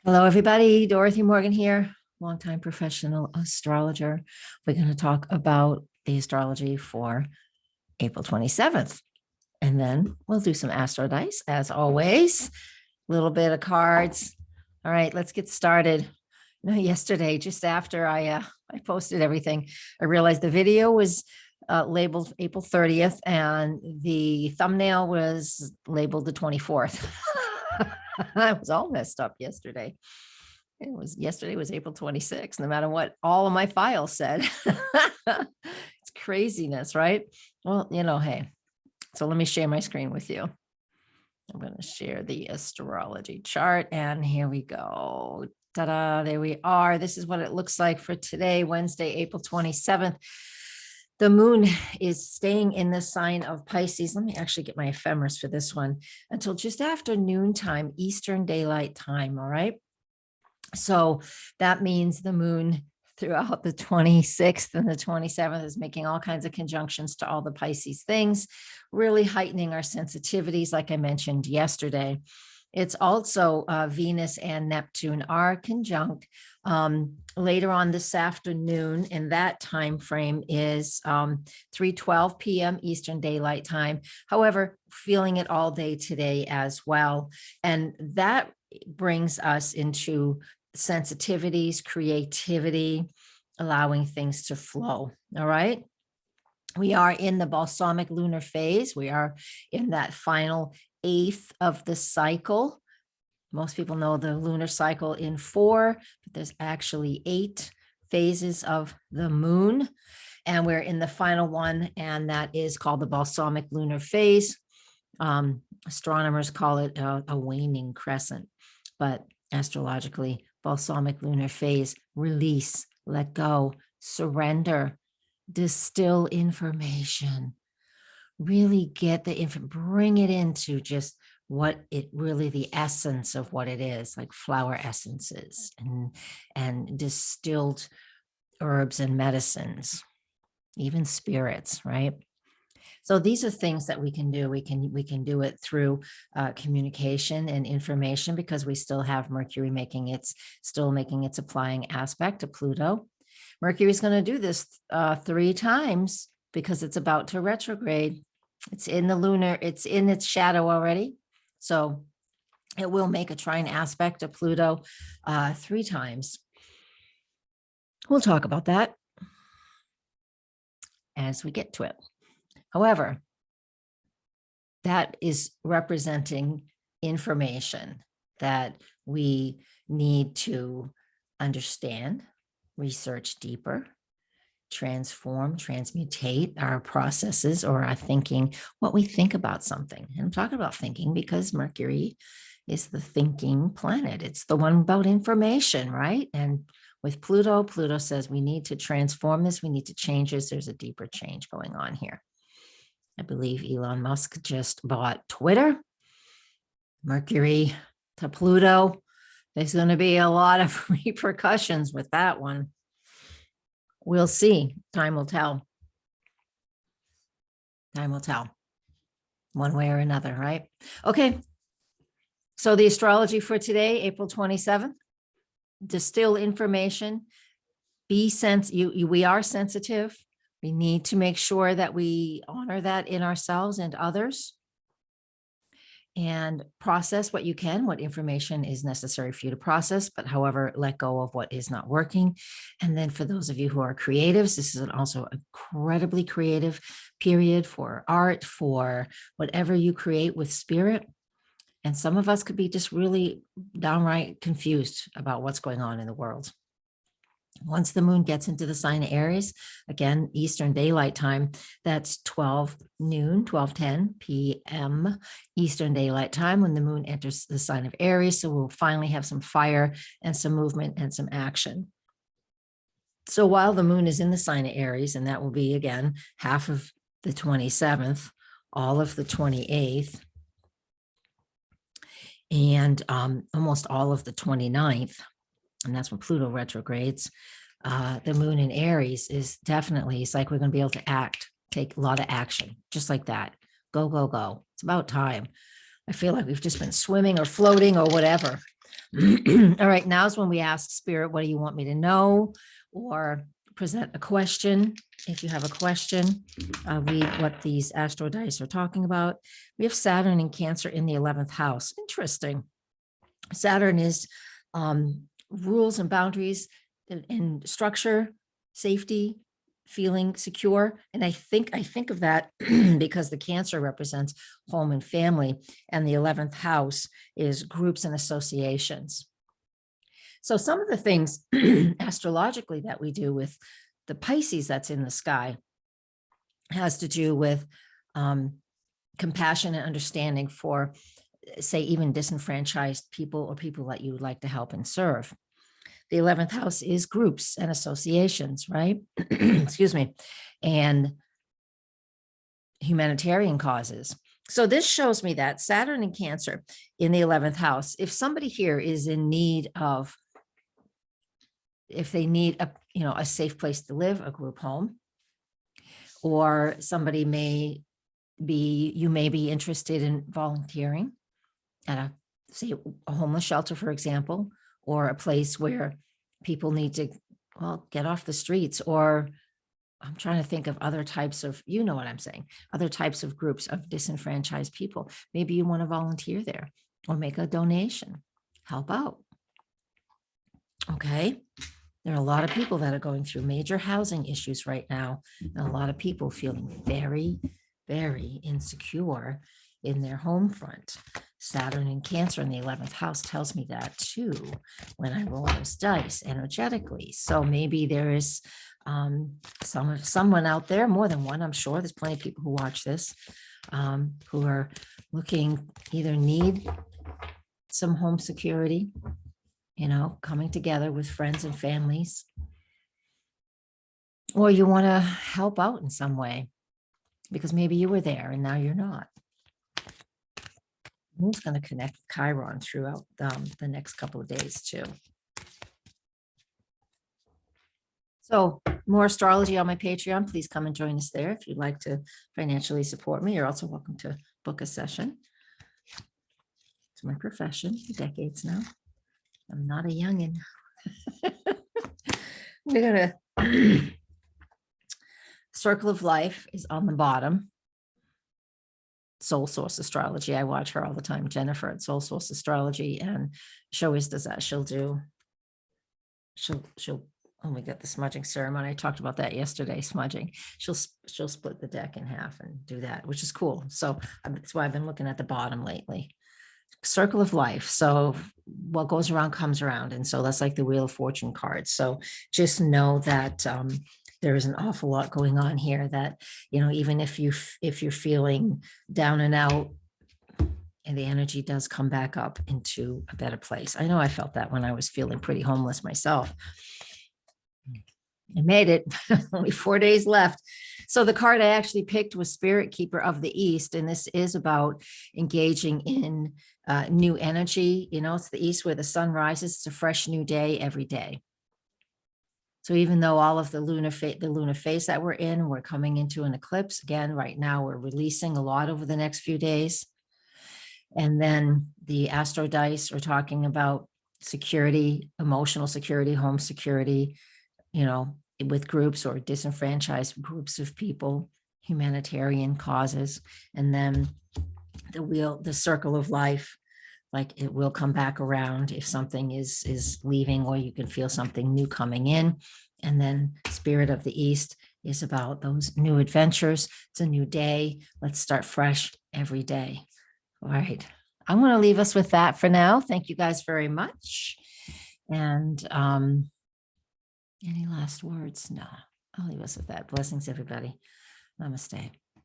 Hello, everybody. Dorothy Morgan here, longtime professional astrologer. We're going to talk about the astrology for April 27th. And then we'll do some astro dice, as always, a little bit of cards. All right, let's get started. Yesterday, just after I posted everything, I realized the video was labeled April 30th and the thumbnail was labeled the 24th. I was all messed up yesterday. Yesterday was April 26th, no matter what all of my files said. It's craziness, right? Well, hey. So let me share my screen with you. I'm going to share the astrology chart, and here we go. Ta-da, there we are. This is what it looks like for today, Wednesday, April 27th. The moon is staying in the sign of Pisces. Let me actually get my ephemeris for this one until just after noontime, Eastern Daylight Time. All right. So that means the moon throughout the 26th and the 27th is making all kinds of conjunctions to all the Pisces things, really heightening our sensitivities, like I mentioned yesterday. It's also Venus and Neptune are conjunct later on this afternoon, and that time frame is 3:12 p.m. Eastern Daylight Time. However, feeling it all day today as well. And that brings us into sensitivities, creativity, allowing things to flow. All right. We are in the balsamic lunar phase. We are in that final eighth of the cycle. Most people know the lunar cycle in 4, but there's actually 8 phases of the moon. And we're in the final one, and that is called the balsamic lunar phase. Astronomers call it a waning crescent, but astrologically, balsamic lunar phase, release, let go, surrender, distill information, really get the info, bring it into just what it really, the essence of what it is, like flower essences and distilled herbs and medicines, even spirits, right? So these are things that we can do. We can do it through communication and information, because we still have Mercury making its applying aspect to Pluto. Mercury is going to do this 3 times because it's about to retrograde. It's in the lunar, it's in its shadow already. So it will make a trine aspect to Pluto 3 times. We'll talk about that as we get to it. However, that is representing information that we need to understand, research deeper, transform, transmutate our processes or our thinking, what we think about something. And I'm talking about thinking because Mercury is the thinking planet. It's the one about information, right? And with Pluto, Pluto says we need to transform this. We need to change this. There's a deeper change going on here. I believe Elon Musk just bought Twitter. Mercury to Pluto. There's going to be a lot of repercussions with that one. We'll see. Time will tell. Time will tell. One way or another, right? Okay. So the astrology for today, April 27th, distill information. We are sensitive. We need to make sure that we honor that in ourselves and others, and process what you can, what information is necessary for you to process, but however, let go of what is not working. And then for those of you who are creatives, this is also an incredibly creative period for art, for whatever you create with spirit. And some of us could be just really downright confused about what's going on in the world. Once the moon gets into the sign of Aries, again, Eastern Daylight Time, that's 12:10 p.m. Eastern Daylight Time when the moon enters the sign of Aries. So we'll finally have some fire and some movement and some action. So while the moon is in the sign of Aries, and that will be, again, half of the 27th, all of the 28th, and almost all of the 29th, and that's when Pluto retrogrades, the moon in Aries is definitely, it's like we're going to be able to take a lot of action, just like that. Go, go, go. It's about time. I feel like we've just been swimming or floating or whatever. All right, now's when we ask Spirit, what do you want me to know? Or present a question. If you have a question, read what these astro dice are talking about. We have Saturn in Cancer in the 11th house. Interesting. Saturn is rules and boundaries and structure, safety, feeling secure. And I think of that because the Cancer represents home and family, and the 11th house is groups and associations. So some of the things astrologically that we do with the Pisces that's in the sky has to do with compassion and understanding for, say, even disenfranchised people or people that you would like to help and serve. The 11th house is groups and associations, right? Excuse me. And humanitarian causes. So this shows me that Saturn in Cancer in the 11th house, if somebody here is in need of, if they need a safe place to live, a group home, or somebody you may be interested in volunteering at say a homeless shelter, for example, or a place where people need to, get off the streets, or I'm trying to think of other types of, you know what I'm saying, other types of groups of disenfranchised people. Maybe you want to volunteer there or make a donation, help out. Okay. There are a lot of people that are going through major housing issues right now, and a lot of people feeling very, very insecure in their home front. Saturn in Cancer in the 11th house tells me that too, when I roll those dice energetically. So maybe there is someone out there, more than one, I'm sure there's plenty of people who watch this, who are looking, either need some home security, coming together with friends and families, or you want to help out in some way because maybe you were there and now you're not. Moon's going to connect with Chiron throughout the next couple of days too. So more astrology on my Patreon. Please come and join us there if you'd like to financially support me. You're also welcome to book a session. It's my profession for decades now. I'm not a youngin. We're gonna Circle of Life is on the bottom. Soul Source Astrology. I watch her all the time, Jennifer at Soul Source Astrology, and she always does that. She'll oh, we got the smudging ceremony. I talked about that yesterday, smudging. She'll split the deck in half and do that, which is cool. So that's why I've been looking at the bottom lately. Circle of Life. So what goes around comes around. And so that's like the Wheel of Fortune cards. So just know that there is an awful lot going on here that, even if you're feeling down and out, and the energy does come back up into a better place. I know I felt that when I was feeling pretty homeless myself. I made it. Only 4 days left. So the card I actually picked was Spirit Keeper of the East. And this is about engaging in new energy. It's the East where the sun rises. It's a fresh new day every day. So even though all of the lunar phase that we're in, we're coming into an eclipse. Again, right now we're releasing a lot over the next few days. And then the astro dice are talking about security, emotional security, home security, with groups or disenfranchised groups of people, humanitarian causes. And then the circle of life, like it will come back around if something is leaving, or you can feel something new coming in. And then Spirit of the East is about those new adventures. It's a new day. Let's start fresh every day. All right. I'm going to leave us with that for now. Thank you guys very much. And any last words? No, I'll leave us with that. Blessings, everybody. Namaste.